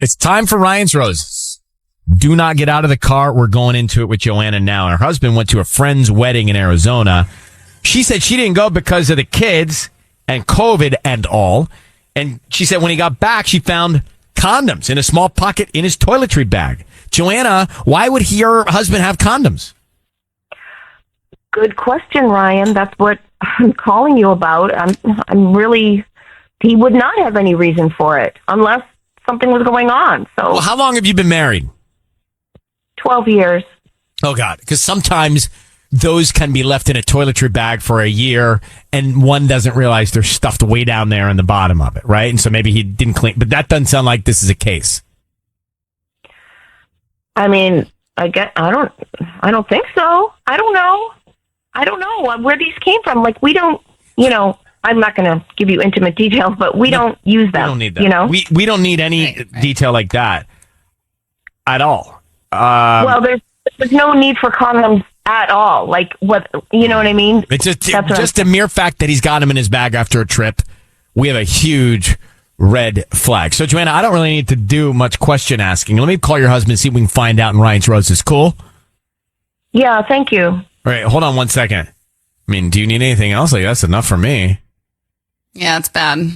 It's time for Ryan's Roses. Do not get out of the car. We're going into it with Joanna now. Her husband went to a friend's wedding in Arizona. She said she didn't go because of the kids and COVID and all. And she said when he got back, she found condoms in a small pocket in his toiletry bag. Joanna, why would your husband have condoms? Good question, Ryan. That's what I'm calling you about. I'm really, he would not have any reason for it unless something was going on. So, well, how long have you been married? 12 years. Oh, God. Because sometimes those can be left in a toiletry bag for a year and one doesn't realize they're stuffed way down there in the bottom of it, right? And so maybe he didn't clean. But that doesn't sound like this is a case. I mean, I don't think so. I don't know where these came from. Like, we don't, I'm not going to give you intimate details, but we don't use them. We don't need that. We don't need any detail like that at all. Well, there's no need for condoms at all. Like, what, you know what I mean? It's just a mere fact that he's got him in his bag after a trip. We have a huge red flag. So, Joanna, I don't really need to do much question asking. Let me call your husband and see if we can find out in Ryan's Roses. Cool? Yeah, thank you. All right, hold on one second. I mean, do you need anything else? Like, that's enough for me. Yeah, it's bad.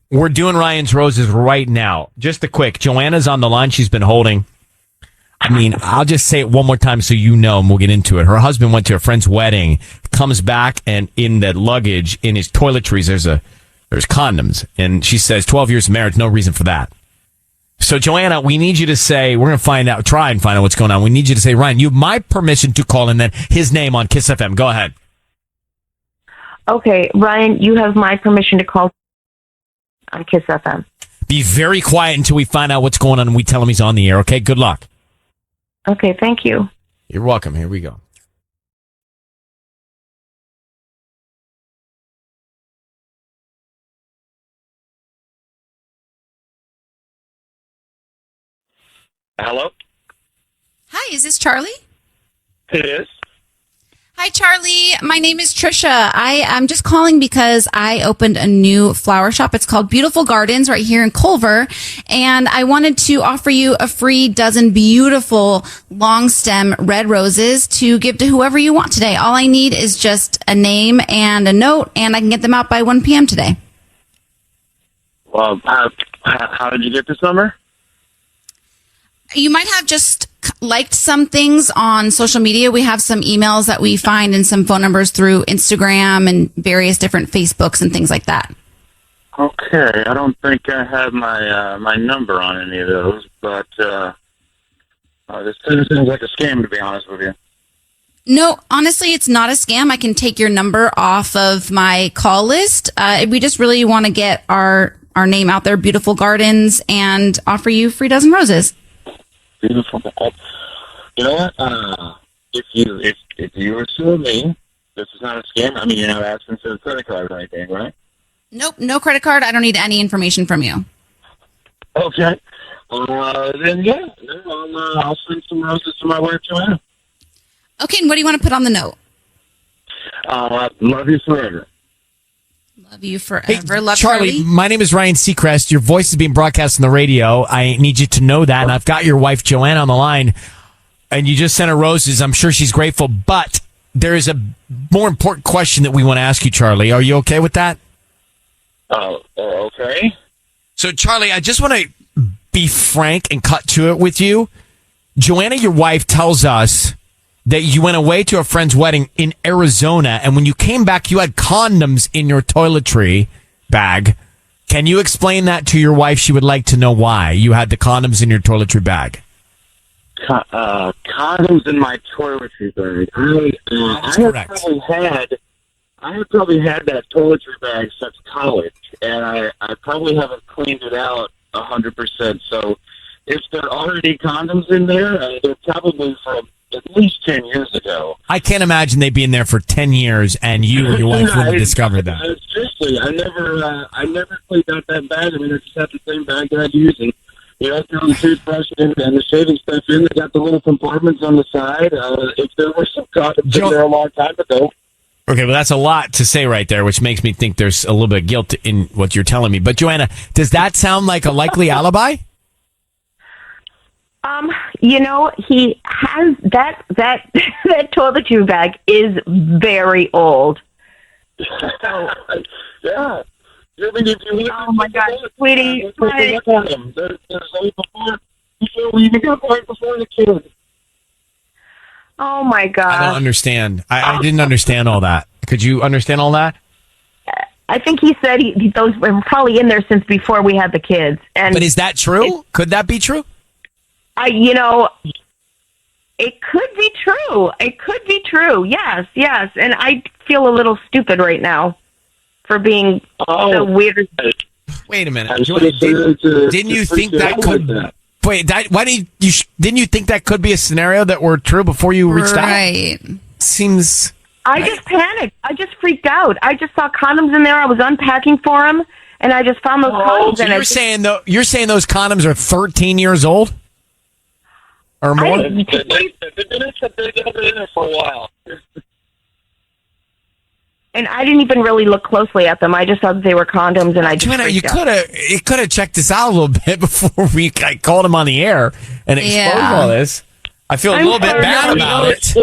We're doing Ryan's Roses right now. Just a quick. Joanna's on the line. She's been holding. I mean, I'll just say it one more time so you know, and we'll get into it. Her husband went to a friend's wedding, comes back, and in the luggage, in his toiletries, there's condoms. And she says 12 years of marriage, no reason for that. So, Joanna, we need you to say, we're going to try and find out what's going on. We need you to say, Ryan, you have my permission to call and then his name on Kiss FM. Go ahead. Okay, Ryan, you have my permission to call on Kiss FM. Be very quiet until we find out what's going on and we tell him he's on the air, okay? Good luck. Okay, thank you. You're welcome. Here we go. Hello? Hi, is this Charlie? It is. Hi, Charlie. My name is Trisha. I'm just calling because I opened a new flower shop. It's called Beautiful Gardens right here in Culver. And I wanted to offer you a free dozen beautiful long stem red roses to give to whoever you want today. All I need is just a name and a note, and I can get them out by 1 p.m. today. Well, how did you get this number? You might have just liked some things on social media. We have some emails that we find and some phone numbers through Instagram and various different Facebooks and things like that. Okay, I don't think I have my number on any of those, but this seems like a scam, to be honest with you. No, honestly, it's not a scam. I can take your number off of my call list. We just really want to get our name out there, Beautiful Gardens, and offer you free dozen roses. Beautiful. You know what? If you were suing me, this is not a scam. I mean, you're not asking for a credit card or anything, right? Nope, no credit card. I don't need any information from you. Okay. Then yeah, I'll send some roses to my wife, Joanna. Okay, and what do you want to put on the note? Love you forever. Love you forever. Hey, Love Charlie, my name is Ryan Seacrest. Your voice is being broadcast on the radio. I need you to know that. And I've got your wife, Joanna, on the line. And you just sent her roses. I'm sure she's grateful. But there is a more important question that we want to ask you, Charlie. Are you okay with that? Okay. So, Charlie, I just want to be frank and cut to it with you. Joanna, your wife, tells us that you went away to a friend's wedding in Arizona, and when you came back, you had condoms in your toiletry bag. Can you explain that to your wife? She would like to know why you had the condoms in your toiletry bag. Condoms in my toiletry bag. I have probably had that toiletry bag since college, and I probably haven't cleaned it out 100%. So if there are already condoms in there, they're probably from at least 10 years ago. I can't imagine they'd be in there for 10 years and you or your wife wouldn't have discovered that. Seriously, I never cleaned out that bag. I mean, I just had the same bag that I'd use. And, throw the toothbrush in and the shaving stuff in. They got the little compartments on the side. If there were some condoms in there a long time ago. Okay, well, that's a lot to say right there, which makes me think there's a little bit of guilt in what you're telling me. But, Joanna, does that sound like a likely alibi? He has that that toiletry bag is very old. So, Yeah. I mean, if you oh my God, sweetie, look at him. There's before we even got right before the kid. oh my I God. don't understand. I didn't understand all that. Could you understand all that? I think he said those were probably in there since before we had the kids. And But is that true? Could that be true? it could be true. It could be true. Yes. And I feel a little stupid right now for being so weird. Wait a minute. I should have said it Didn't you to think freak that out could? like that. Wait, why didn't you? Didn't you think that could be a scenario that were true before you reached out? Right. Seems. I just panicked. I just freaked out. I just saw condoms in there. I was unpacking for him, and I just found those condoms. So and you're saying those condoms are 13 years old or more? They've been in there for a while. And I didn't even really look closely at them. I just thought they were condoms, and I just Joanna, you freaked out. could have checked this out a little bit before I called him on the air and exposed all this. I feel a little bit sorry, bad about it.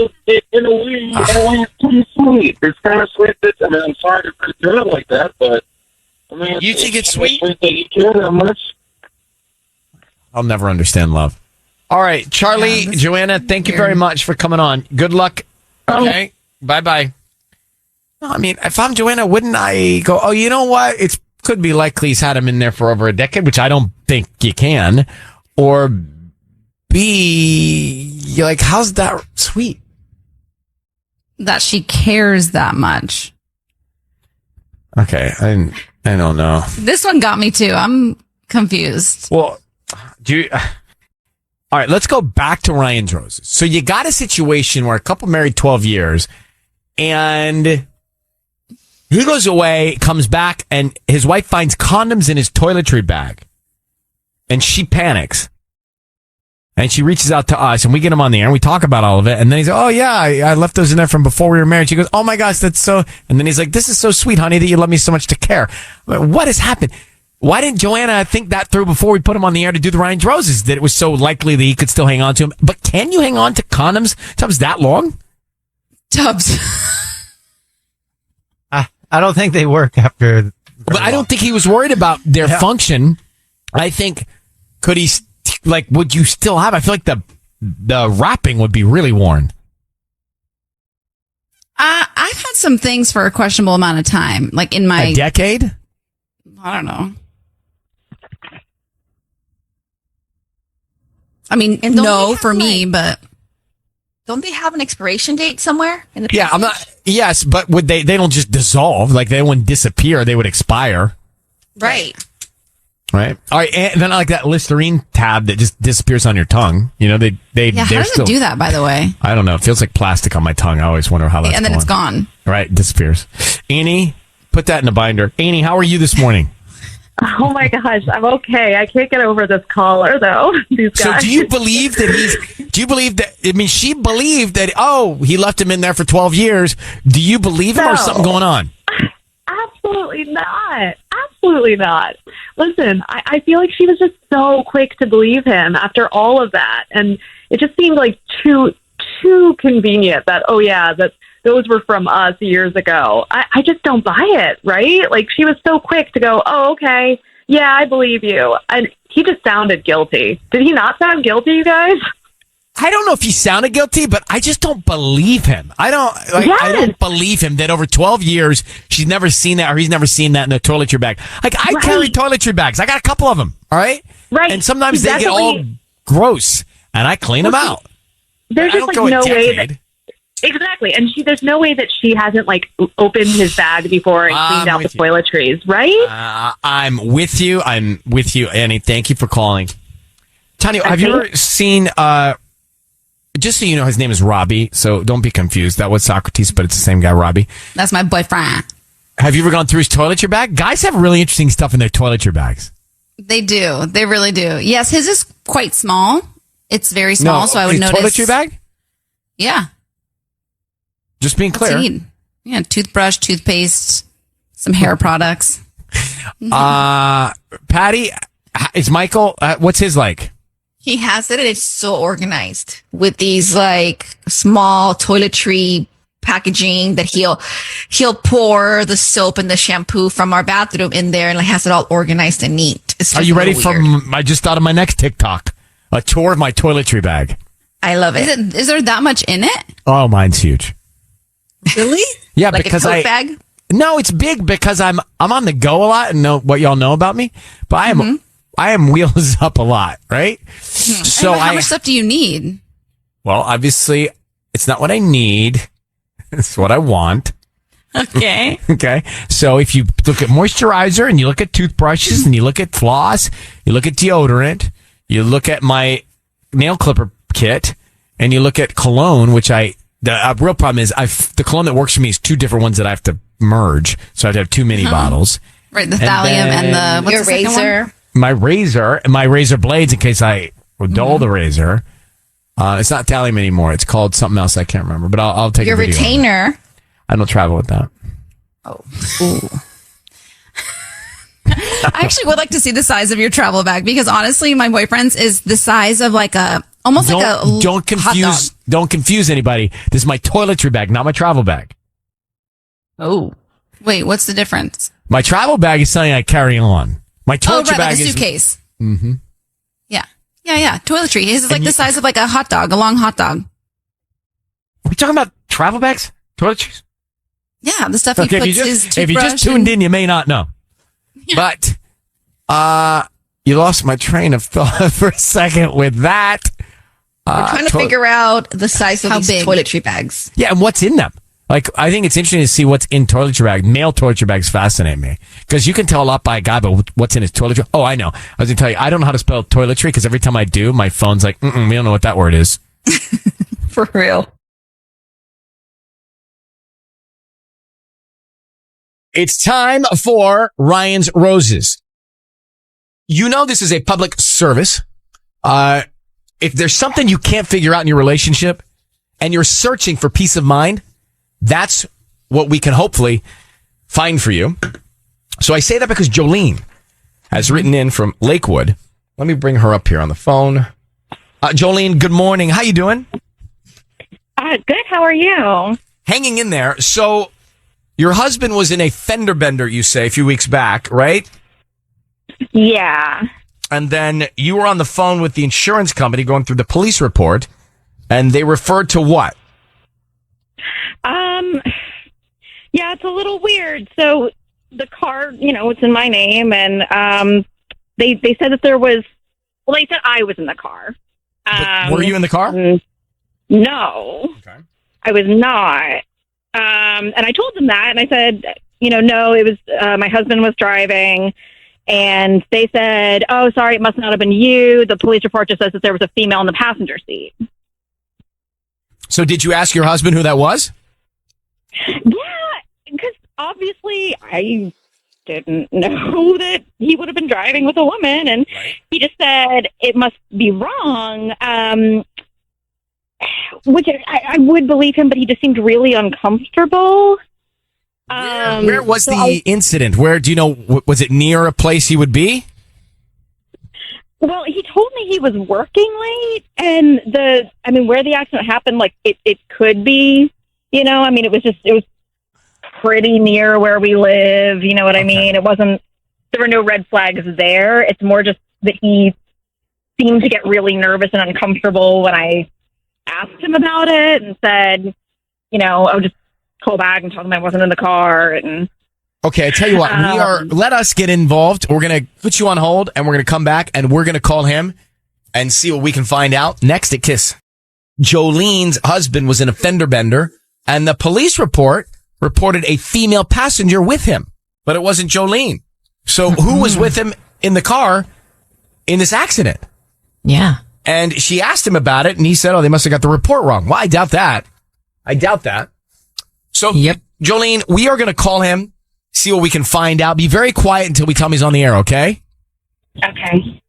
In a way, it's pretty sweet. It's kind of sweet. I'm sorry to freak you out like that, but I mean, You think it's sweet? That you care that much. I'll never understand love. All right, Charlie, Joanna, thank you very much for coming on. Good luck. Okay, bye-bye. No, I mean, if I'm Joanna, wouldn't I go, oh, you know what? It could be likely he's had him in there for over a decade, which I don't think you can. Or B, you're like, how's that sweet? That she cares that much. Okay, I don't know. This one got me too. I'm confused. Well, all right, let's go back to Ryan's Roses. So you got a situation where a couple married 12 years and he goes away, comes back, and his wife finds condoms in his toiletry bag. And she panics. And she reaches out to us, and we get him on the air, and we talk about all of it. And then he's like, oh, yeah, I left those in there from before we were married. She goes, oh, my gosh, that's so... And then he's like, this is so sweet, honey, that you love me so much to care. What has happened? Why didn't Joanna think that through before we put him on the air to do the Ryan's Roses, that it was so likely that he could still hang on to him? But can you hang on to condoms that long? Tubbs. I don't think they work after. But I don't think he was worried about their function. I think, could he... would you still have? I feel like the wrapping would be really worn. I've had some things for a questionable amount of time, like in my A decade? I don't know. I mean, And don't they no have, for me, but Don't they have an expiration date somewhere in the Yeah, I'm not. Yes, but would they? They don't just dissolve. Like they wouldn't disappear. They would expire. Right. Right. All right. And then like that Listerine tab that just disappears on your tongue. You know, yeah, how they're does still, it do that, by the way? I don't know. It feels like plastic on my tongue. I always wonder how that's And then going. it's gone. Right. Disappears. Annie, put that in a binder. Annie, how are you this morning? Oh my gosh, I'm okay. I can't get over this caller though. These guys. So do you believe that do you believe that, I mean, she believed that, oh, he left him in there for 12 years. Do you believe him or No. something going on? Absolutely not. Absolutely not. Listen, I feel like she was just so quick to believe him after all of that. And it just seemed like too convenient that, oh yeah, that those were from us years ago. I just don't buy it, right? Like she was so quick to go, oh, okay, yeah, I believe you. And he just sounded guilty. Did he not sound guilty, you guys? I don't know if he sounded guilty, but I just don't believe him. I don't believe him that over 12 years she's never seen that or he's never seen that in a toiletry bag. Like I carry toiletry bags. I got a couple of them. All right. Right. And sometimes they get all gross and I clean them out. There's I just don't like go a no way decade. that exactly. And there's no way that she hasn't like opened his bag before and cleaned out the toiletries, right? I'm with you. Annie. Thank you for calling. Tanya, have you ever seen, just so you know, his name is Robbie, so don't be confused. That was Socrates, but it's the same guy, Robbie. That's my boyfriend. Have you ever gone through his toiletry bag? Guys have really interesting stuff in their toiletry bags. They do. They really do. Yes, his is quite small. It's very small, so I would his notice. Toiletry bag? Yeah. Just being clear. Yeah, toothbrush, toothpaste, some hair products. Patty, is Michael, what's his like? He has it, and it's so organized with these like small toiletry packaging that he'll pour the soap and the shampoo from our bathroom in there, and like has it all organized and neat. It's Are just you a ready little for? weird. I just thought of my next TikTok. A tour of my toiletry bag. I love it. Is there that much in it? Oh, mine's huge. Really? Yeah, Like because a tote bag? No, it's big because I'm on the go a lot and know what y'all know about me. But I am wheels up a lot, right? So How much stuff do you need? well, obviously, it's not what I need. It's what I want. Okay. Okay. So if you look at moisturizer and you look at toothbrushes and you look at floss, you look at deodorant, you look at my nail clipper kit, and you look at cologne, which the real problem is the cologne that works for me is two different ones that I have to merge. So I have to have too many bottles. Right, the thallium and the what's Your the second one? razor. My razor and my razor blades in case I would dull the razor. It's not thallium anymore. It's called something else. I can't remember, but I'll take Your a video. retainer. I don't travel with that. I actually would like to see the size of your travel bag because honestly, my boyfriend's is the size of like almost like a Don't hot confuse. dog. Don't confuse anybody. This is my toiletry bag, not my travel bag. Oh, wait, what's the difference? My travel bag is something I carry on. My Oh, toiletry right, bag like a is. suitcase. Mm-hmm. Yeah. Toiletry. His is like And the size of like a hot dog, a long hot dog. Are we talking about travel bags? Toiletries? Yeah, the stuff Okay, he puts his if you just toothbrush tuned in, you may not know. But you lost my train of thought for a second with that. We're trying to figure out the size of How these big? toiletry bags. Yeah, and what's in them? Like, I think it's interesting to see what's in toiletry bags. Male toiletry bags fascinate me because you can tell a lot by a guy, but what's in his toiletry? Oh, I know. I was going to tell you, I don't know how to spell toiletry because every time I do, my phone's like, we don't know what that word is. For real. It's time for Ryan's Roses. You know this is a public service. If there's something you can't figure out in your relationship and you're searching for peace of mind, that's what we can hopefully find for you. So I say that because Jolene has written in from Lakewood. Let me bring her up here on the phone. Jolene, good morning. How you doing? Good. How are you? Hanging in there. So your husband was in a fender bender, you say, a few weeks back, right? Yeah. And then you were on the phone with the insurance company going through the police report, and they referred to what? Yeah, it's a little weird. So the car, it's in my name, and they said that there was. Well, they said I was in the car. Were you in the car? No. Okay. I was not. And I told them that, and I said, no, it was my husband was driving, and they said, oh, sorry, it must not have been you. The police report just says that there was a female in the passenger seat. So did you ask your husband who that was? Yeah, because obviously I didn't know that he would have been driving with a woman, and he just said it must be wrong. Which I would believe him, but he just seemed really uncomfortable. Where was the incident? Where do you know? Was it near a place he would be? Well, he told me he was working late, and where the accident happened, like it could be, it was pretty near where we live. You know what I mean? There were no red flags there. It's more just that he seemed to get really nervous and uncomfortable when I asked him about it and said, I would just call back and tell him I wasn't in the car. And Okay, I tell you what, let us get involved. We're going to put you on hold, and we're going to come back, and we're going to call him and see what we can find out next at KISS. Jolene's husband was in a fender bender, and the police reported a female passenger with him, but it wasn't Jolene. So who was with him in the car in this accident? Yeah. And she asked him about it, and he said, they must have got the report wrong. Well, I doubt that. So, Yep. Jolene, we are going to call him, see what we can find out. Be very quiet until we tell him he's on the air, okay? okay.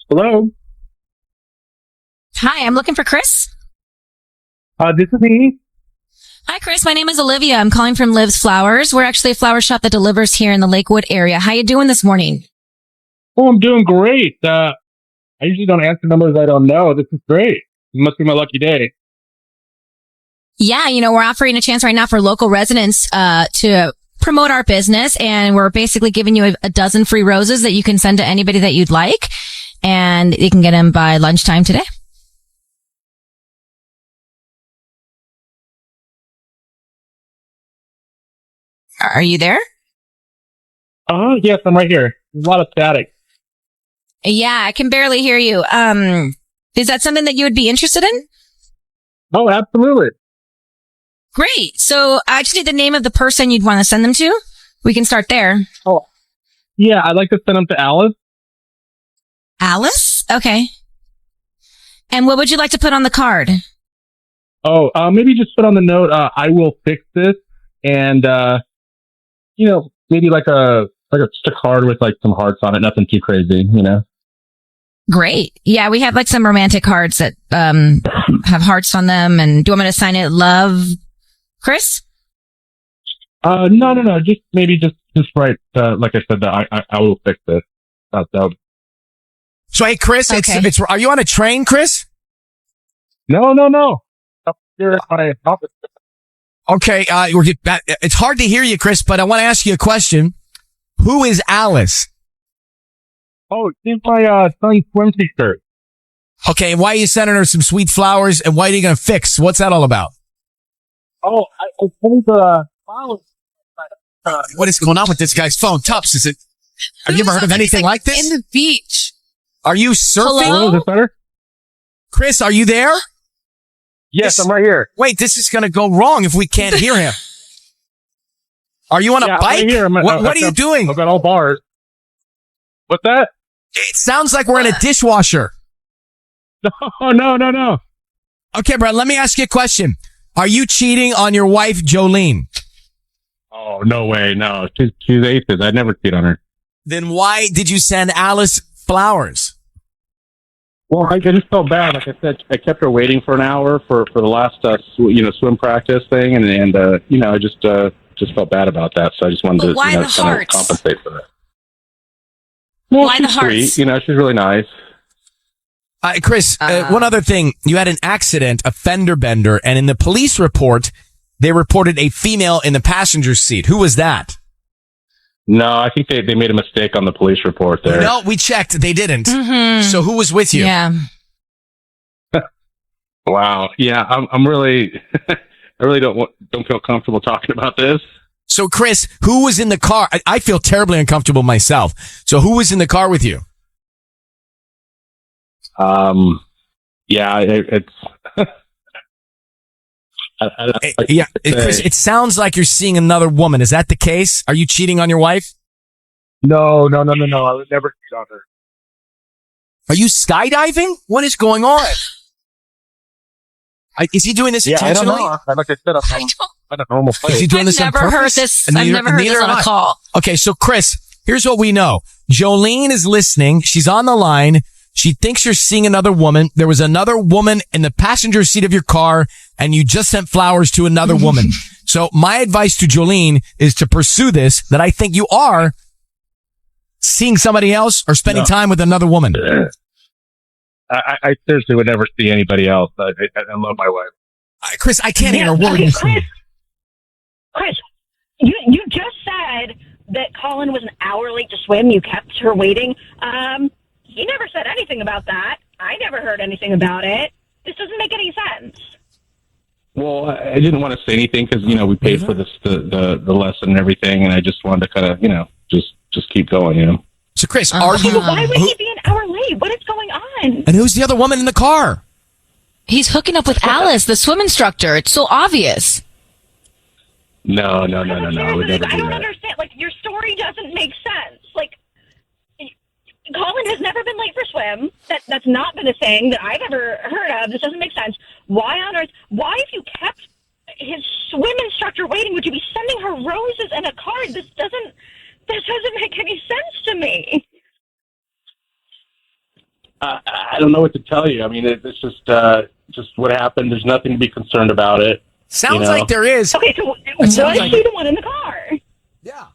Hello? Hi, I'm looking for Chris. This is me. Hi, Chris. My name is Olivia. I'm calling from Liv's Flowers. We're actually a flower shop that delivers here in the Lakewood area. How you doing this morning? Oh, I'm doing great. I usually don't answer numbers I don't know. This is great. It must be my lucky day. Yeah, we're offering a chance right now for local residents to promote our business, and we're basically giving you a dozen free roses that you can send to anybody that you'd like, and you can get them by lunchtime today. Are you there? Yes, I'm right here. There's a lot of static. Yeah, I can barely hear you. Is that something that you would be interested in? Oh, absolutely. Great. So I just need the name of the person you'd want to send them to. We can start there. Oh, yeah, I'd like to send them to Alice. Alice? Okay. And what would you like to put on the card? Oh, maybe just put on the note, I will fix this. And, maybe like just a card with like some hearts on it. Nothing too crazy, Great. Yeah, we have like some romantic cards that have hearts on them. And do you want me to sign it love, Chris? No. Just write, like I said, that I will fix this. That. So, hey, Chris, Okay. are you on a train, Chris? No. Up here at my office. Okay, it's hard to hear you, Chris, but I want to ask you a question. Who is Alice? Oh, she's my son's swim teacher. Okay, and why are you sending her some sweet flowers, and why are you going to fix? What's that all about? Oh, I told the flowers. What is going on with this guy's phone? Tubbs, have you ever heard of anything like this? In the beach. Are you surfing? Hello, is this better? Chris, are you there? Yes, I'm right here. Wait, this is going to go wrong if we can't hear him. Are you on a bike? I'm right here. What are you doing? I've got all bars. What's that? It sounds like we're in a dishwasher. No. Okay, bro, let me ask you a question. Are you cheating on your wife, Jolene? Oh, no way. No, she's aces. I'd never cheat on her. Then why did you send Alice flowers? Well, I just felt bad. Like I said, I kept her waiting for an hour for the last, swim practice thing. And I just felt bad about that. So I just wanted But to, why the kind of hearts? compensate for that. Well, Why the she's hearts? sweet. She's really nice. Chris, one other thing. You had an accident, a fender bender, and in the police report, they reported a female in the passenger seat. Who was that? No, I think they made a mistake on the police report there. No, we checked. They didn't. Mm-hmm. So who was with you? Yeah. Wow. Yeah, I'm really, I really don't feel comfortable talking about this. So, Chris, who was in the car? I feel terribly uncomfortable myself. So who was in the car with you? Yeah, it's. Chris, it sounds like you're seeing another woman. Is that the case? Are you cheating on your wife? No. I would never cheat on her. Are you skydiving? What is going on? Is he doing this intentionally? I don't know. Like I said, I'm not a normal place. Is he doing this on purpose? I've never heard this on a call. Okay, so Chris, here's what we know. Jolene is listening. She's on the line. She thinks you're seeing another woman. There was another woman in the passenger seat of your car, and you just sent flowers to another woman. So my advice to Jolene is to pursue this, that I think you are seeing somebody else or spending time with another woman. I seriously would never see anybody else. I love my wife. Chris, I can't hear a word. Okay, Chris, you just said that Colin was an hour late to swim. You kept her waiting. He never said anything about that. I never heard anything about it. This doesn't make any sense. Well, I didn't want to say anything because we paid for this the lesson and everything, and I just wanted to kind of just keep going. So Chris, are you? Why would he be an hour late? What is going on? And who's the other woman in the car? He's hooking up with Alice, the swim instructor. It's so obvious. No. I would never I do don't that. understand. Like, your story doesn't make sense. Like, Colin has never been late for swim. That's not been a thing that I've ever heard of. This doesn't make sense. Why on earth? Why, if you kept his swim instructor waiting, would you be sending her roses and a card? This doesn't make any sense to me. I don't know what to tell you. I mean, it's just just what happened. The's nothing to be concerned about it. Sounds like there is. Okay, so was like- she the one in the car? Yeah.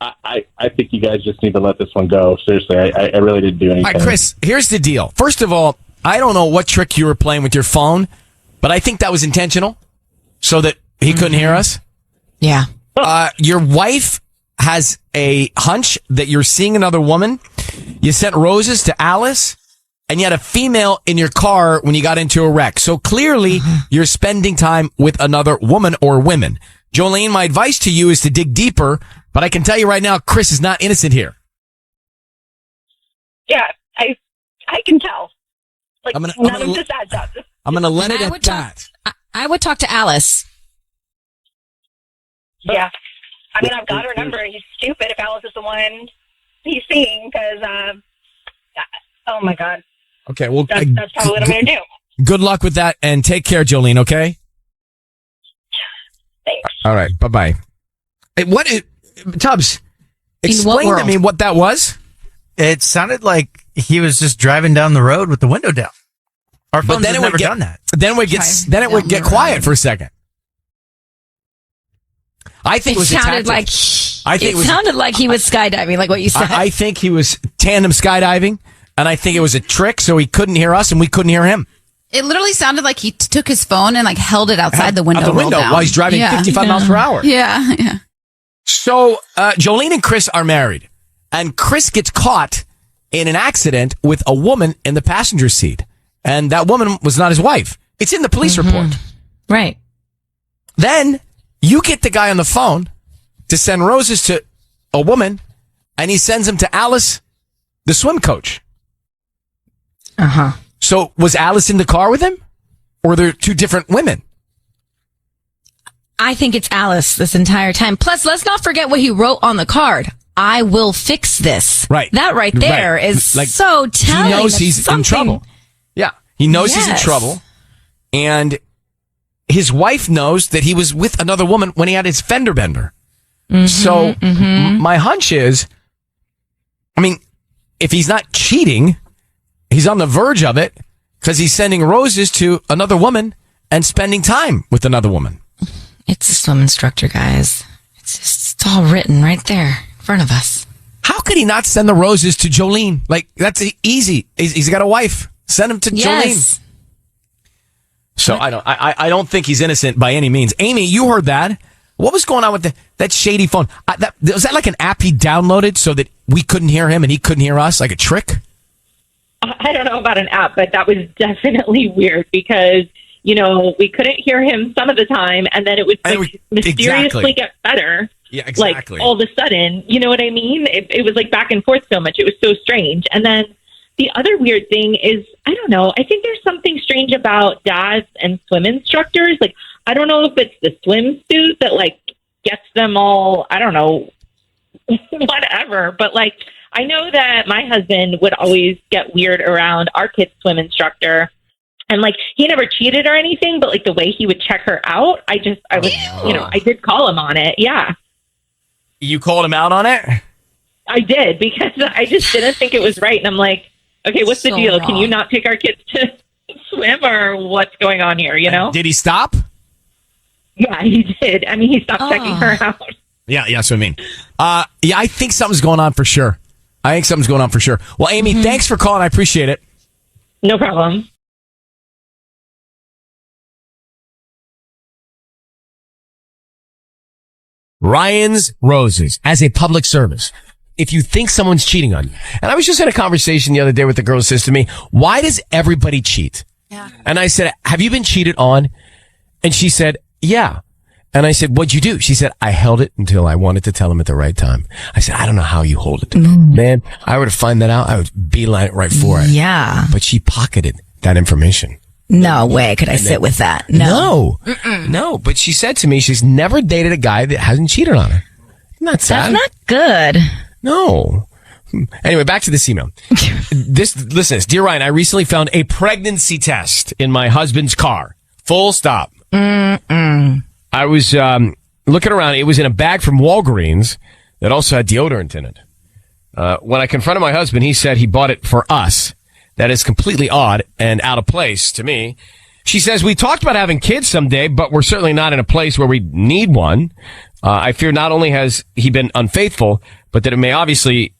I think you guys just need to let this one go. Seriously, I really didn't do anything. All right, Chris, here's the deal. First of all, I don't know what trick you were playing with your phone, but I think that was intentional so that he couldn't hear us. Yeah. Your wife has a hunch that you're seeing another woman. You sent roses to Alice, and you had a female in your car when you got into a wreck. So clearly, you're spending time with another woman or women. Jolene, my advice to you is to dig deeper, but I can tell you right now, Chris is not innocent here. Yeah, I can tell. Like, I'm gonna none of this adds up. I'm going to let it I at would talk- that. I would talk to Alice. Yeah. I mean, I've got her number. He's stupid if Alice is the one he's seeing because, oh my God. Okay, well, That's probably what I'm going to do. good luck with that, and take care, Jolene, okay? Thanks. All right, bye-bye. Hey, Tubbs, In what explain to world? me what that was. It sounded like he was just driving down the road with the window down. Our But phones then have it would never get done that. then it would get quiet for a second. I think it was a sounded tactic. like I think it sounded like he was skydiving, like what you said. I think he was tandem skydiving, and I think it was a trick so he couldn't hear us and we couldn't hear him. It literally sounded like he took his phone and like held it outside the window. Out the window roll down. while he's driving 55 miles per hour. Yeah, yeah. So Jolene and Chris are married, and Chris gets caught in an accident with a woman in the passenger seat, and that woman was not his wife. It's in the police report. Right. Then you get the guy on the phone to send roses to a woman, and he sends them to Alice, the swim coach. Uh-huh. So was Alice in the car with him, or were there two different women? I think it's Alice this entire time. Plus, let's not forget what he wrote on the card. I will fix this. Right. That right there is Like, so telling. He knows That's he's in something- trouble. Yeah. He knows he's in Yes. trouble. And his wife knows that he was with another woman when he had his fender bender. So my hunch is, I mean, if he's not cheating, he's on the verge of it because he's sending roses to another woman and spending time with another woman. It's a swim instructor, guys. It's all written right there in front of us. How could he not send the roses to Jolene? Like, that's easy. He's got a wife. Send him to Jolene. Yes. So I don't think he's innocent by any means. Amy, you heard that. What was going on with that shady phone? Was that like an app he downloaded so that we couldn't hear him and he couldn't hear us? Like a trick? I don't know about an app, but that was definitely weird because, you know, we couldn't hear him some of the time, and then it would mysteriously get better. Yeah, exactly. Like all of a sudden, you know what I mean? It was like back and forth so much. It was so strange. And then the other weird thing is, I don't know, I think there's something strange about dads and swim instructors. Like, I don't know if it's the swimsuit that like gets them all, I don't know, whatever. But like, I know that my husband would always get weird around our kid's swim instructor. And like, he never cheated or anything, but like the way he would check her out, I was, you know, I did call him on it. Yeah. You called him out on it? I did, because I just didn't think it was right. And I'm like, okay, what's the So deal? wrong. Can you not take our kids to swim, or what's going on here, you know? Did he stop? Yeah, he did. I mean, he stopped checking her out. Yeah, that's what I mean. Yeah, I think something's going on for sure. Well, Amy, thanks for calling. I appreciate it. No problem. Ryan's Roses as a public service. If you think someone's cheating on you. And I was just in a conversation the other day with the girl who says to me, why does everybody cheat? Yeah. And I said, have you been cheated on? And she said, yeah. And I said, what'd you do? She said, I held it until I wanted to tell him at the right time. I said, I don't know how you hold it. Man, I were to find that out, I would beeline it right for it. Yeah. But she pocketed that information. No way could I sit with that. No. No. But she said to me, she's never dated a guy that hasn't cheated on her. Isn't that sad? That's not good. No. Anyway, back to this email. Listen, dear Ryan, I recently found a pregnancy test in my husband's car. Full stop. I was looking around. It was in a bag from Walgreens that also had deodorant in it. When I confronted my husband, he said he bought it for us. That is completely odd and out of place to me. She says, we talked about having kids someday, but we're certainly not in a place where we need one. I fear not only has he been unfaithful, but that it may obviously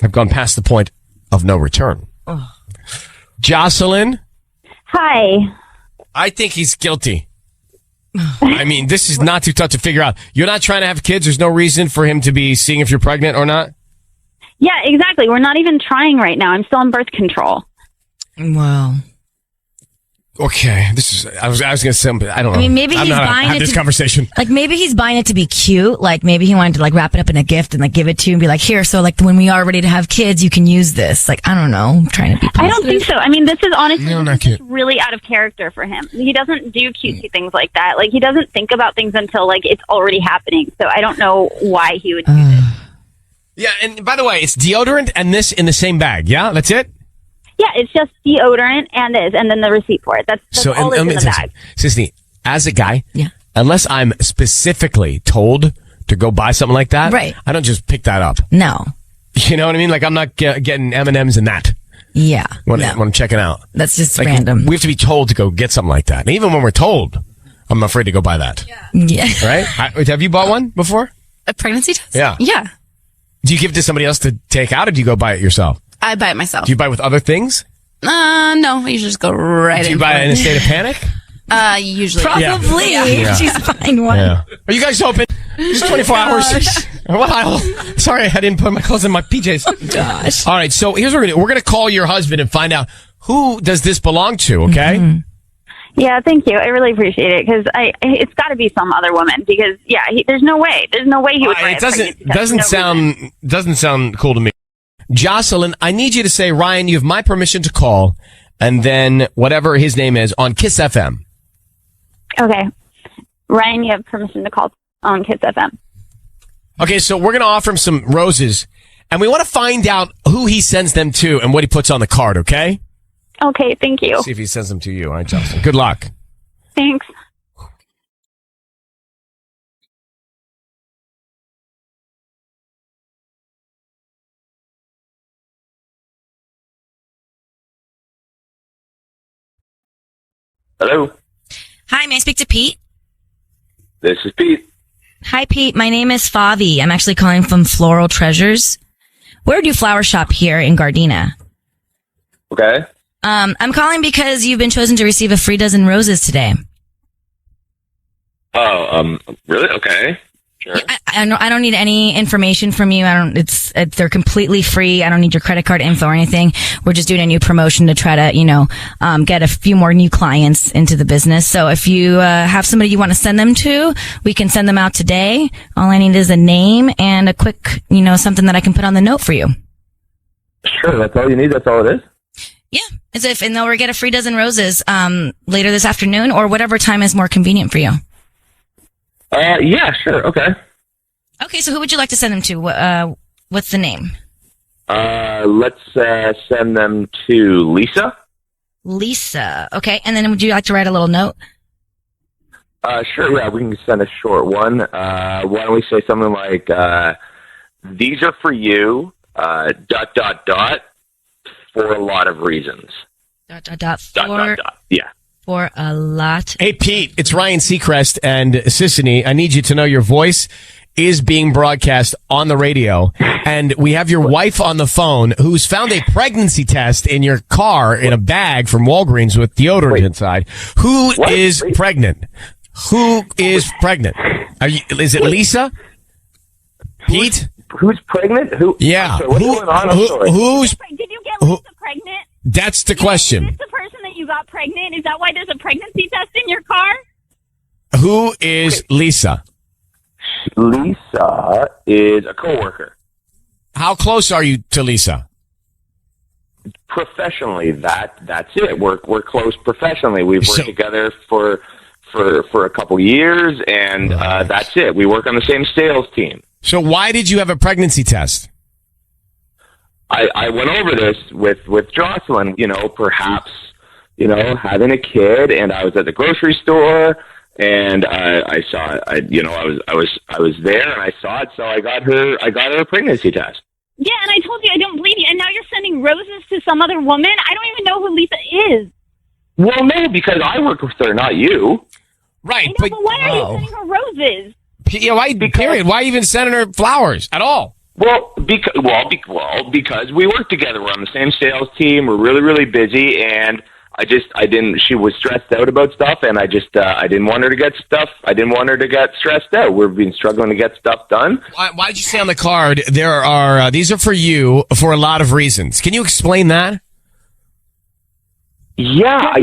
have gone past the point of no return. Oh. Jocelyn? Hi. I think he's guilty. I mean, this is not too tough to figure out. You're not trying to have kids. There's no reason for him to be seeing if you're pregnant or not. Yeah, exactly. We're not even trying right now. I'm still on birth control. Wow. Okay, I was going to say, I don't know. I mean, maybe he's buying it this conversation. Like, maybe he's buying it to be cute. Like, maybe he wanted to, like, wrap it up in a gift and, like, give it to you and be like, here, so, like, when we are ready to have kids, you can use this. Like, I don't know. I'm trying to be positive. I don't think so. I mean, this is honestly not cute. really out of character for him. He doesn't do cutesy things like that. Like, he doesn't think about things until, like, it's already happening. So I don't know why he would do this. Yeah, and by the way, it's deodorant and this in the same bag. Yeah, that's it? Yeah, it's just deodorant and then the receipt for it. That's So, all that's in the bag. Sisney, as a guy, Yeah. unless I'm specifically told to go buy something like that, Right. I don't just pick that up. No. You know what I mean? Like, I'm not getting M&Ms and that Yeah. when No. I'm checking out. That's just Like, random. we have to be told to go get something like that. And even when we're told, I'm afraid to go buy that. Yeah. Right? Have you bought one before? A pregnancy test? Yeah. Yeah. Do you give it to somebody else to take out, or do you go buy it yourself? I buy it myself. Do you buy it with other things? No, I usually just go right in. Do you buy it in a state of panic? Usually. Probably. Yeah. She's buying one. Yeah. Are you guys open? Just 24 hours. Wow. Sorry, I didn't put my clothes in my PJs. Gosh. All right, so here's what we're going to do. We're going to call your husband and find out who does this belong to, okay? Mm-hmm. Yeah, thank you. I really appreciate it because it's got to be some other woman because there's no way he would. Try It doesn't sound cool to me. Jocelyn, I need you to say, Ryan, you have my permission to call, and then whatever his name is on Kiss FM. Okay, Ryan, you have permission to call on Kiss FM. Okay, so we're going to offer him some roses, and we want to find out who he sends them to and what he puts on the card, okay? Okay, thank you. See if he sends them to you. All right, Jocelyn. Good luck. Thanks. Hello, Hi, may I speak to Pete? this is Pete. Hi, Pete. My name is Favi. I'm actually calling from Floral Treasures. We're a new flower shop here in Gardena. Okay. I'm calling because you've been chosen to receive a free dozen roses today. Oh, really? Okay. Sure. I don't need any information from you. They're completely free. I don't need your credit card info or anything. We're just doing a new promotion to try to, get a few more new clients into the business. So if you, have somebody you want to send them to, we can send them out today. All I need is a name and a quick, something that I can put on the note for you. Sure, that's all you need. That's all it is. Yeah. And they'll get a free dozen roses, later this afternoon or whatever time is more convenient for you. Yeah, sure. Okay. Okay. So who would you like to send them to? What's the name? Let's send them to Lisa. Lisa. Okay. And then would you like to write a little note? Sure. Yeah, we can send a short one. Why don't we say something like, "These are for you." ... for a lot of reasons. ... Yeah. For a lot. Hey, Pete, it's Ryan Seacrest and Sissany. I need you to know your voice is being broadcast on the radio, and we have your wife on the phone who's found a pregnancy test in your car in a bag from Walgreens with deodorant inside. Who is pregnant? Who is pregnant? Is it Lisa? Pete? Who's pregnant? Who? Yeah. Sorry, what's going on? I'm sorry. Who's? Did you get Lisa pregnant? That's the question. Is this the person that you got pregnant? Is that why there's a pregnancy test in your car? Who is Lisa? Lisa is a coworker. How close are you to Lisa? Professionally, that's it. We're close professionally. We've worked together for a couple years, and that's it. We work on the same sales team. So why did you have a pregnancy test? I went over this with Jocelyn, perhaps, having a kid, and I was at the grocery store, and I saw it. I was there, and I saw it, so I got her a pregnancy test. Yeah, and I told you I don't believe you, and now you're sending roses to some other woman? I don't even know who Lisa is. Well, no, because I work with her, not you. Right, But why are you sending her roses? Yeah, why? Period. Why even sending her flowers at all? Well, because we work together. We're on the same sales team. We're really, really busy, and I didn't. She was stressed out about stuff, and I didn't want her to get stuff. I didn't want her to get stressed out. We've been struggling to get stuff done. Why did you say on the card there are these are for you for a lot of reasons? Can you explain that? Yeah,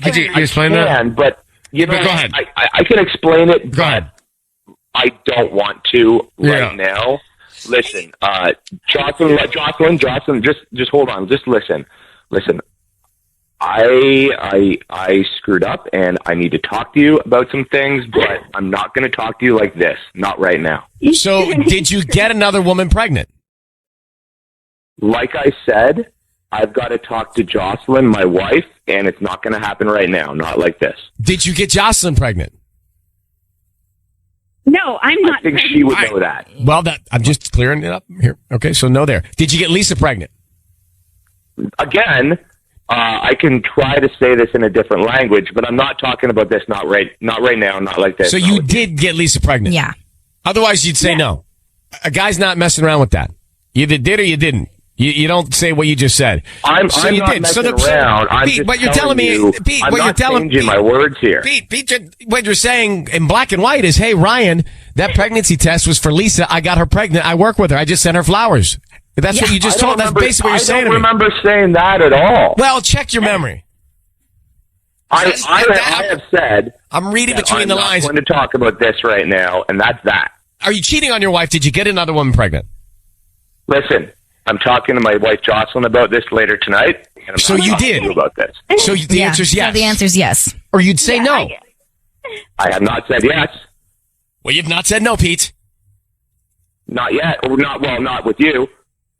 Could you explain that? But you know, go ahead. I can explain it. Go ahead. I don't want to right now. Listen, Jocelyn, just hold on. Just listen. I screwed up, and I need to talk to you about some things, but I'm not going to talk to you like this. Not right now. So, did you get another woman pregnant? Like I said, I've got to talk to Jocelyn, my wife, and it's not going to happen right now. Not like this. Did you get Jocelyn pregnant? No, I'm not. I think she would know that. Well, I'm just clearing it up here. Okay, so no there. Did you get Lisa pregnant? Again, I can try to say this in a different language, but I'm not talking about this. Not right now. Not like this. So you did get Lisa pregnant? Yeah. Otherwise, you'd say no. A guy's not messing around with that. You either did or you didn't. You don't say what you just said. I'm not messing around. I'm just but you're telling me, Pete, I'm what you're not telling changing my words here. Pete, what you're saying in black and white is, hey, Ryan, that pregnancy test was for Lisa. I got her pregnant. I work with her. I just sent her flowers. That's what you just told. That's basically what you're saying to me. I don't remember saying that at all. Well, check your memory. I have said. I'm reading between the lines. I'm not going to talk about this right now, and that's that. Are you cheating on your wife? Did you get another woman pregnant? Listen, I'm talking to my wife Jocelyn about this later tonight. And I'm so you did about this. So the answer is yes. So the answer is yes. Or you'd say no. I have not said yes. Well, you've not said no, Pete. Not yet, or not with you.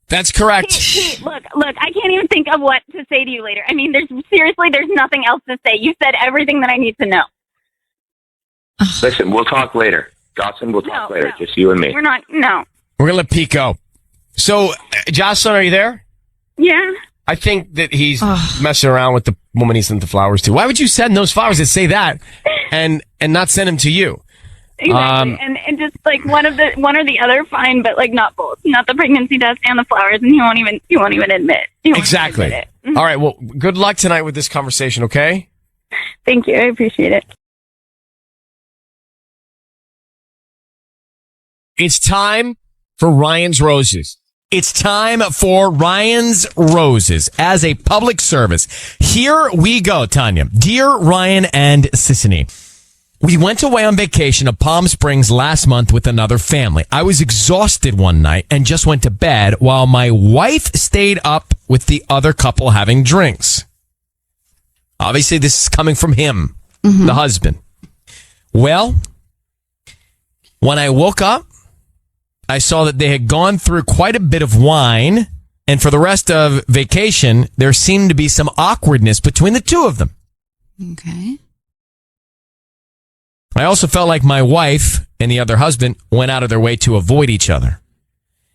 That's correct. Pete, look, I can't even think of what to say to you later. I mean, there's nothing else to say. You said everything that I need to know. Listen, we'll talk later. Jocelyn, we'll talk later. Just you and me. We're not, no. We're going to let Pete go. So, Jocelyn, are you there? Yeah. I think that he's messing around with the woman he sent the flowers to. Why would you send those flowers that say that and not send them to you? Exactly. And just like one or the other, fine, but like not both. Not the pregnancy test and the flowers, and he won't even admit. Exactly. Admit it. Mm-hmm. All right. Well, good luck tonight with this conversation, okay? Thank you. I appreciate it. It's time for Ryan's Roses. It's time for Ryan's Roses as a public service. Here we go, Tanya. Dear Ryan and Sissany, we went away on vacation to Palm Springs last month with another family. I was exhausted one night and just went to bed while my wife stayed up with the other couple having drinks. Obviously, this is coming from him, the husband. Well, when I woke up, I saw that they had gone through quite a bit of wine, and for the rest of vacation, there seemed to be some awkwardness between the two of them. Okay. I also felt like my wife and the other husband went out of their way to avoid each other.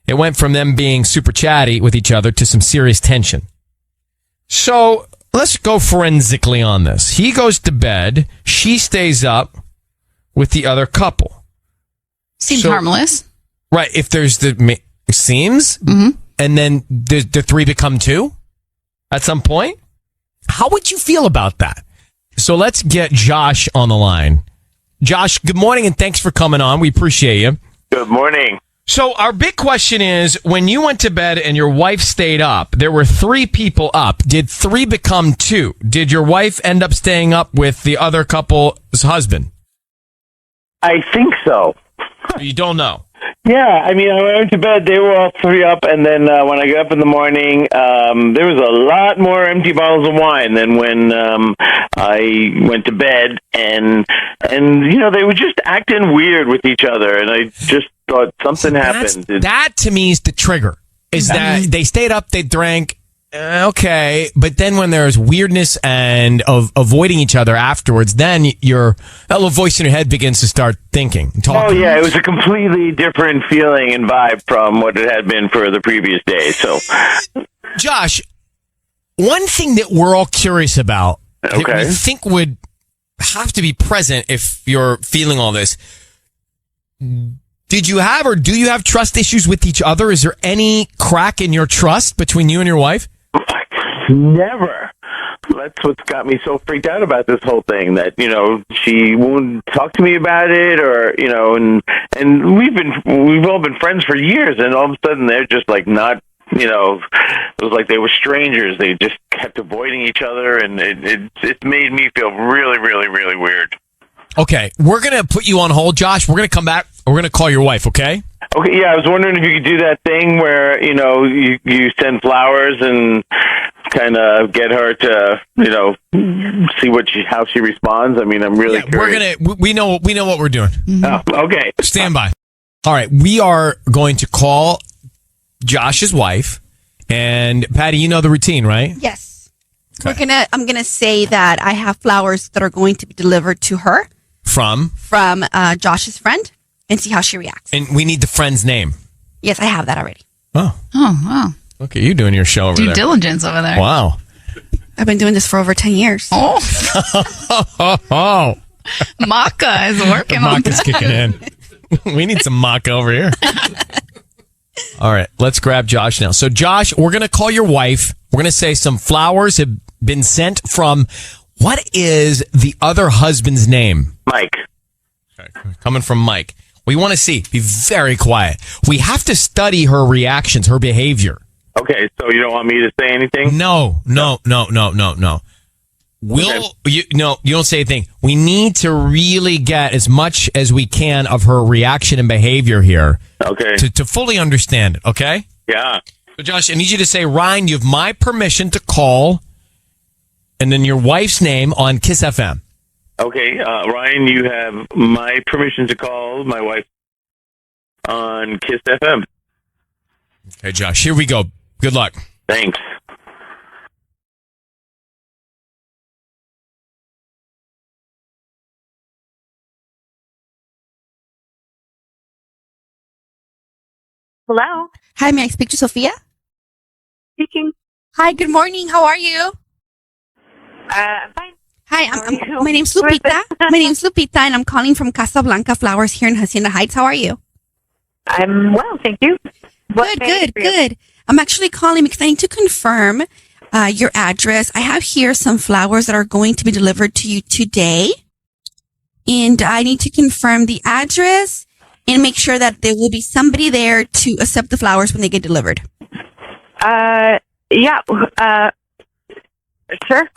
It went from them being super chatty with each other to some serious tension. So let's go forensically on this. He goes to bed. She stays up with the other couple. Seems harmless. Right. If there's seems, and then the three become two at some point. How would you feel about that? So let's get Josh on the line. Josh, good morning and thanks for coming on. We appreciate you. Good morning. So our big question is, when you went to bed and your wife stayed up, there were three people up. Did three become two? Did your wife end up staying up with the other couple's husband? I think so. You don't know? Yeah, I mean, I went to bed, they were all three up, and then when I got up in the morning, there was a lot more empty bottles of wine than when I went to bed, and you know, they were just acting weird with each other, and I just thought something happened. That, to me, is the trigger, is that they stayed up, they drank, Okay, but then when there's weirdness and of avoiding each other afterwards, then that little voice in your head begins to start thinking, talking. Oh yeah, it was a completely different feeling and vibe from what it had been for the previous days. So, Josh, one thing that we're all curious about that we think would have to be present if you're feeling all this. Did you have or do you have trust issues with each other? Is there any crack in your trust between you and your wife? Never. That's what's got me so freaked out about this whole thing, that, she won't talk to me about it, or, and we've all been friends for years, and all of a sudden they're just like not, it was like they were strangers. They just kept avoiding each other, and it made me feel really, really, really weird. Okay, we're going to put you on hold, Josh. We're going to come back. We're going to call your wife, okay? Okay, yeah, I was wondering if you could do that thing where, you send flowers and kind of get her to, see how she responds. I mean, I'm really curious. We know what we're doing. Oh, okay. Stand by. All right, we are going to call Josh's wife, and Patty, you know the routine, right? Yes. Okay. I'm gonna say that I have flowers that are going to be delivered to her from Josh's friend, and see how she reacts. And we need the friend's name. Yes, I have that already. Oh, wow. Look at you doing your show over there. Due diligence over there. Wow. I've been doing this for over 10 years. Oh. Oh. Maca is working on Maca's that. kicking in. We need some maca over here. All right, let's grab Josh now. So, Josh, we're going to call your wife. We're going to say some flowers have been sent from, what is the other husband's name? Mike. Okay, coming from Mike. We want to see. Be very quiet. We have to study her reactions, her behavior. Okay, so you don't want me to say anything? No. You don't say a thing. We need to really get as much as we can of her reaction and behavior here. Okay. To fully understand it, okay? Yeah. So, Josh, I need you to say, Ryan, you have my permission to call, and then your wife's name on Kiss FM. Okay, Ryan, you have my permission to call my wife on Kiss FM. Okay, Josh, here we go. Good luck. Thanks. Hello. Hi, may I speak to Sophia? Speaking. Hi, good morning. How are you? I'm fine. Hi, my name's Lupita. My name's Lupita, and I'm calling from Casablanca Flowers here in Hacienda Heights. How are you? I'm well, thank you. Good. I'm actually calling because I need to confirm your address. I have here some flowers that are going to be delivered to you today, and I need to confirm the address and make sure that there will be somebody there to accept the flowers when they get delivered. Yeah. Sure.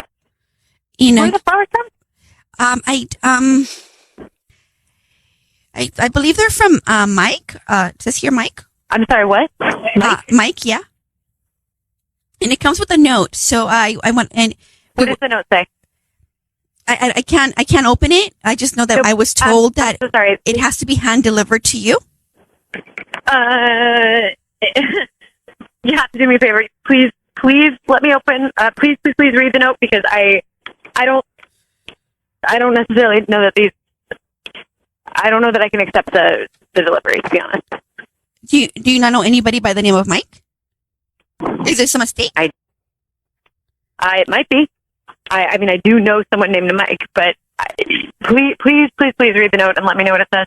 Where are the flowers from? I believe they're from Mike. It says here Mike. I'm sorry, what? Mike, yeah. And it comes with a note. So I want, and what does the note say? I can't open it. I just know that I was told that it has to be hand delivered to you. You have to do me a favor. Please let me open. Please read the note, because I don't necessarily know that I don't know that I can accept the delivery, to be honest. Do you not know anybody by the name of Mike? Is this a mistake? It might be. I mean, I do know someone named Mike, but please read the note and let me know what it says.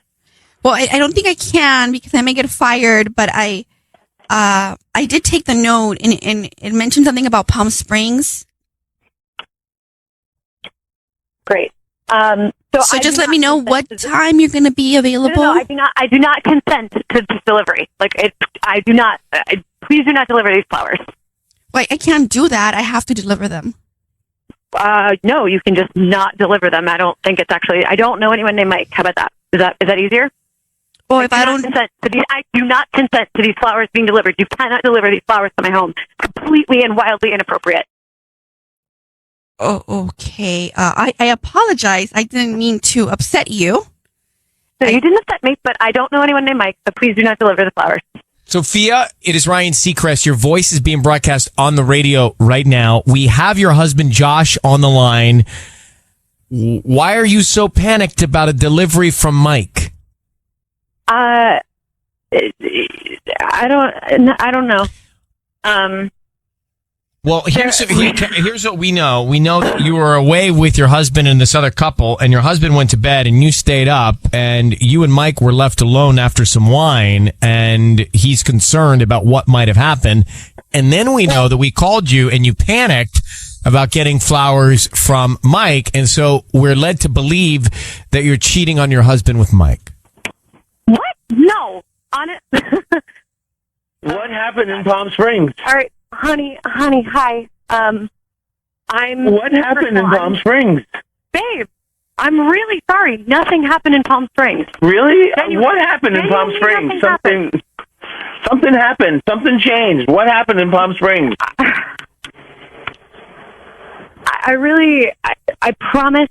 Well, I don't think I can, because I may get fired, but I did take the note, and it mentioned something about Palm Springs. Great. So just let me know what time you're going to be available. No, I do not consent to this delivery. Please do not deliver these flowers. Well, I can't do that. I have to deliver them. No, you can just not deliver them. I don't think it's actually. I don't know anyone named Mike. How about that? Is that easier? Well, if I don't consent to these, I do not consent to these flowers being delivered. You cannot deliver these flowers to my home. Completely and wildly inappropriate. Oh, okay. I apologize. I didn't mean to upset you. No, you didn't upset me, but I don't know anyone named Mike, so please do not deliver the flowers. Sophia, it is Ryan Seacrest. Your voice is being broadcast on the radio right now. We have your husband, Josh, on the line. Why are you so panicked about a delivery from Mike? I don't know. Well, here's what we know. We know that you were away with your husband and this other couple, and your husband went to bed and you stayed up, and you and Mike were left alone after some wine, and he's concerned about what might have happened. And then we know that we called you and you panicked about getting flowers from Mike, and so we're led to believe that you're cheating on your husband with Mike. What? No. What happened in Palm Springs? All right, honey, hi. What happened in Palm Springs? Babe, I'm really sorry. Nothing happened in Palm Springs. Really? What happened in Palm Springs? Something happened. Something changed. What happened in Palm Springs? I promise,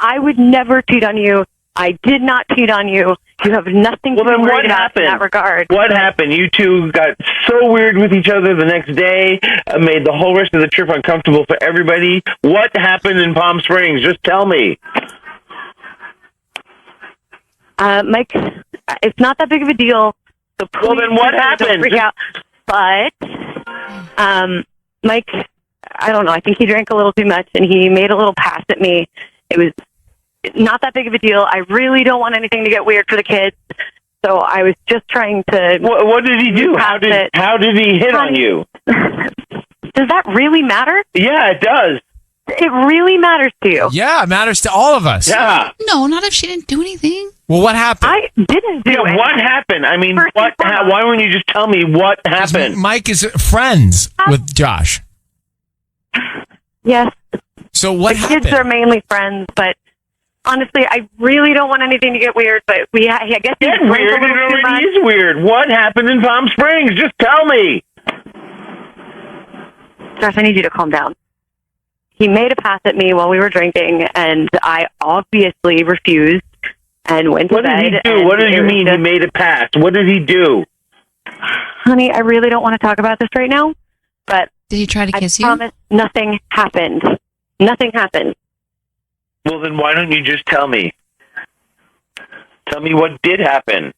I would never cheat on you. I did not cheat on you. You have nothing to be worried about in that regard. What happened? You two got so weird with each other the next day, made the whole rest of the trip uncomfortable for everybody. What happened in Palm Springs? Just tell me. Mike, it's not that big of a deal. So well, then what happened? Don't freak out. But, Mike, I don't know. I think he drank a little too much, and he made a little pass at me. It was not that big of a deal. I really don't want anything to get weird for the kids. So I was just trying to... What did he do? How did he hit on you? Does that really matter? Yeah, it does. It really matters to you. Yeah, it matters to all of us. Yeah. No, not if she didn't do anything. Well, what happened? I didn't do it. What happened? I mean, why wouldn't you just tell me what happened? Mike is friends with Josh. Yes. So what happened? Kids are mainly friends, but honestly, I really don't want anything to get weird, but I guess Get weird. It already is weird. What happened in Palm Springs? Just tell me. Josh, I need you to calm down. He made a pass at me while we were drinking, and I obviously refused and went to bed. What did he do? What do you mean he made a pass? What did he do? Honey, I really don't want to talk about this right now, but... Did he try to kiss you? I promise nothing happened. Nothing happened. Well, then why don't you just tell me? Tell me what did happen.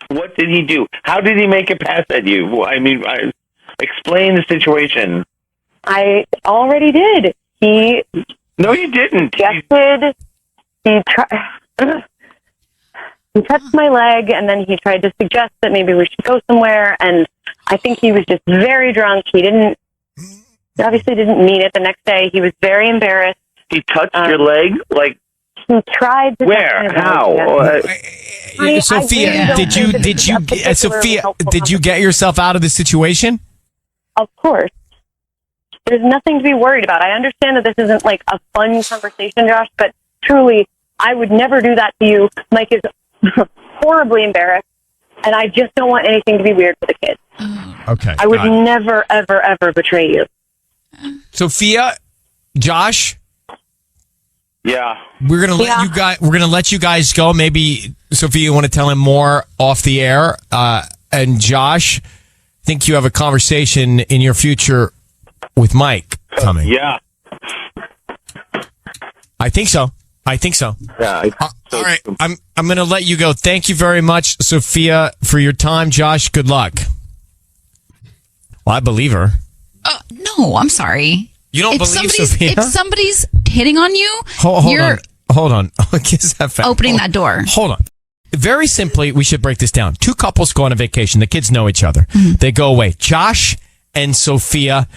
What did he do? How did he make a pass at you? I mean, explain the situation. I already did. No, you didn't. Suggested. He touched my leg, and then he tried to suggest that maybe we should go somewhere, and I think he was just very drunk. He obviously didn't mean it. The next day, he was very embarrassed. He touched your leg? He tried to. Where? How? Sophia, did you get yourself out of the situation? Of course. There's nothing to be worried about. I understand that this isn't a fun conversation, Josh, but truly, I would never do that to you. Mike is horribly embarrassed, and I just don't want anything to be weird for the kids. Okay. I would never, ever, ever betray you. Sophia, Josh. Yeah. We're gonna let you guys go. Maybe Sophia, you want to tell him more off the air. And Josh, I think you have a conversation in your future with Mike coming. Yeah. I think so. Yeah. All right. I'm going to let you go. Thank you very much, Sophia, for your time. Josh, good luck. Well, I believe her. No, I'm sorry. You don't believe Sophia? If somebody's hitting on you, Hold on. Kiss that fat. Opening that door. Hold on. Very simply, we should break this down. Two couples go on a vacation. The kids know each other. Mm-hmm. They go away. Josh and Sophia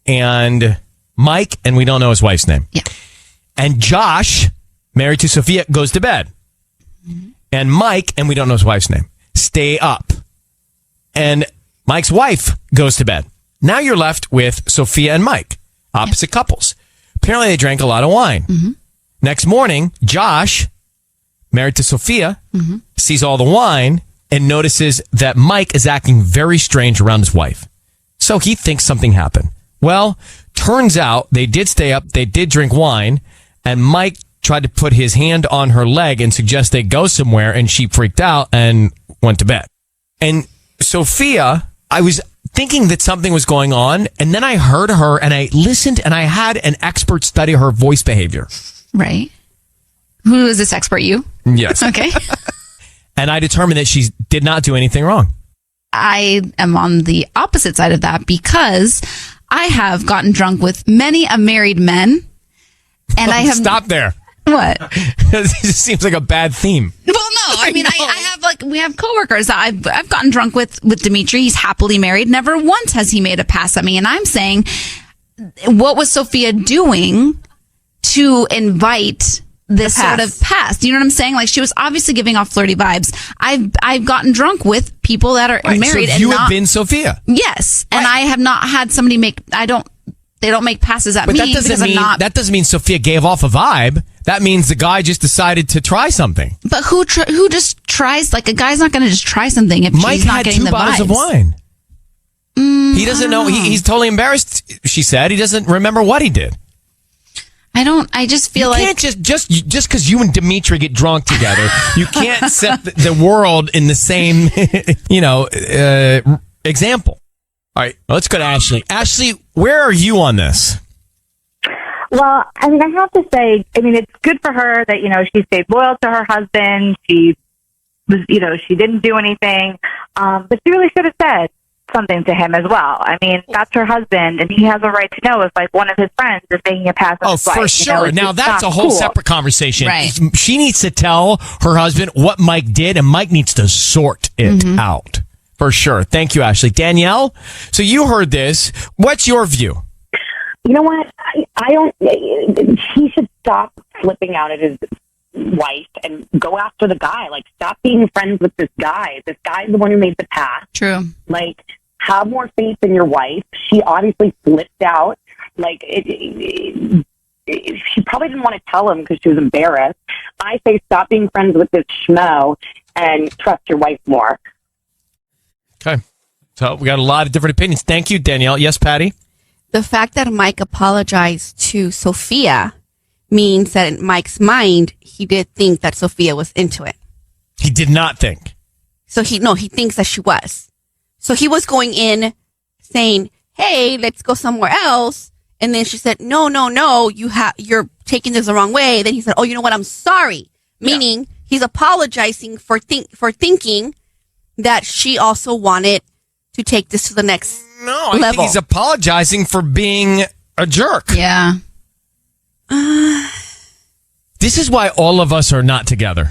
and Mike, and we don't know his wife's name. Yeah. And Josh, married to Sophia, goes to bed. Mm-hmm. And Mike, and we don't know his wife's name, stay up. And Mike's wife goes to bed. Now you're left with Sophia and Mike, opposite couples. Apparently they drank a lot of wine. Mm-hmm. Next morning, Josh, married to Sophia, sees all the wine and notices that Mike is acting very strange around his wife. So he thinks something happened. Well, turns out they did stay up, they did drink wine, and Mike tried to put his hand on her leg and suggest they go somewhere, and she freaked out and went to bed. And Sophia, I was thinking that something was going on, and then I heard her, and I listened, and I had an expert study her voice behavior. Right. Who is this expert? You? Yes. Okay. And I determined that she did not do anything wrong. I am on the opposite side of that because I have gotten drunk with many a married men, and I have Stop there. What? It just seems like a bad theme. Well, no, I mean, I have we have coworkers that I've gotten drunk with Dimitri. He's happily married. Never once has he made a pass at me. And I'm saying, what was Sophia doing to invite this sort of pass? Do you know what I'm saying? Like, she was obviously giving off flirty vibes. I've gotten drunk with people that are married. So and you not, have been Sophia. Yes. And I have not had somebody they don't make passes at me because I'm not. That doesn't mean Sophia gave off a vibe. That means the guy just decided to try something. But who just tries? Like, a guy's not going to just try something if Mike she's not had getting 2 the bottles vibes. of wine. He doesn't know. He's totally embarrassed. She said he doesn't remember what he did. I just feel you can't just because you and Dimitri get drunk together, you can't set the world in the same, example. All right, let's go to Ashley. Ashley, where are you on this? Well, I mean, I have to say, it's good for her that, she stayed loyal to her husband. She was, she didn't do anything. But she really should have said something to him as well. I mean, that's her husband, and he has a right to know if, like, one of his friends is taking a pass on his wife. For sure. Now, that's a whole separate conversation. Right. She needs to tell her husband what Mike did, and Mike needs to sort it out. For sure. Thank you, Ashley. Danielle, so you heard this. What's your view? You know what? I don't. He should stop flipping out at his wife and go after the guy. Like, stop being friends with this guy. This guy's the one who made the pass. True. Like, have more faith in your wife. She obviously flipped out. Like, she probably didn't want to tell him because she was embarrassed. I say stop being friends with this schmo and trust your wife more. Okay. So we got a lot of different opinions. Thank you, Danielle. Yes, Patty? The fact that Mike apologized to Sophia means that in Mike's mind, he did think that Sophia was into it. He did not think. So he thinks that she was. So he was going in saying, hey, let's go somewhere else. And then she said, no, you're taking this the wrong way. Then he said, oh, you know what? I'm sorry. Meaning he's apologizing for thinking that she also wanted to take this to the next level. I think he's apologizing for being a jerk. Yeah. This is why all of us are not together.